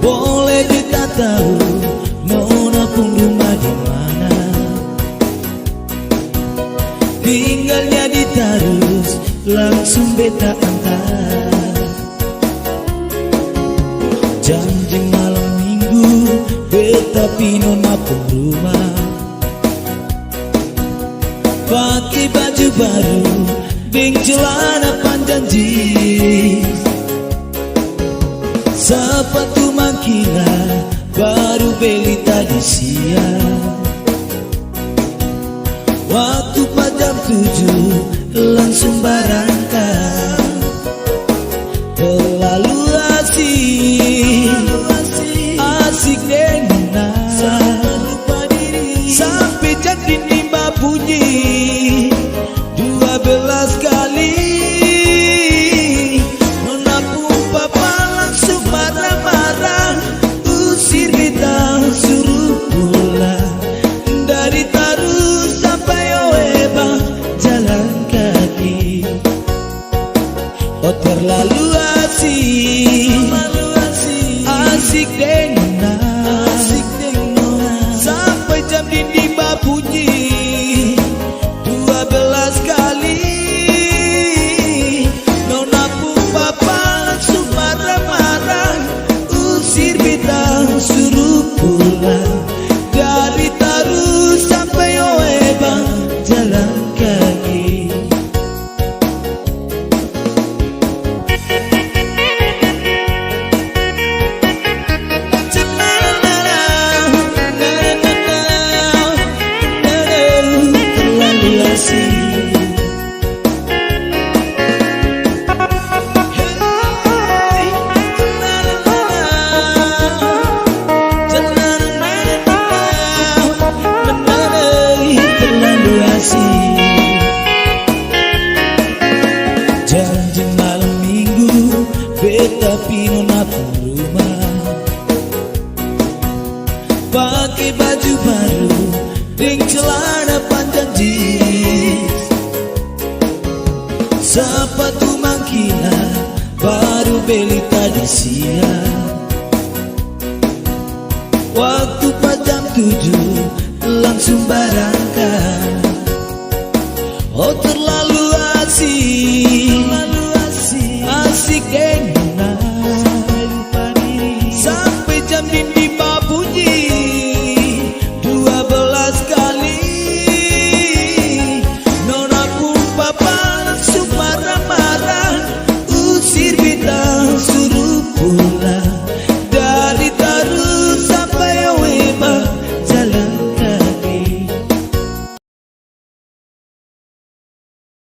Boleh kita tahu nona pun rumah di mana? Tinggalnya di Tarus, langsung beta antar. Janji malam minggu beta pi nona pun rumah, pakai baju baru ding celana panjang jeans, sepatu mangkila baru beli tadi siang. Waktu pas jam 7 langsung berangkat. Terlalu asik dengan sampai jam dinding bunyi 12 kali. Nona pun papa langsung marah-marah, usir beta suruh pulang. Dari Tarus sampai Oeba jalan kaki. Oh terlalu asik dengan sampai jam dinding bunyi 12 kali. Nona pun papa langsung marah-marah, usir beta suruh pulang. Dari Tarus sampai Oeba jalan kaki. Janji malam minggu beta pi nona pun rumah, pakai baju baru ding celana panjang jeans, sepatu mangkila baru beli tadi siang. Waktu pas jam 7 langsung berangkat. Oh terlalu asik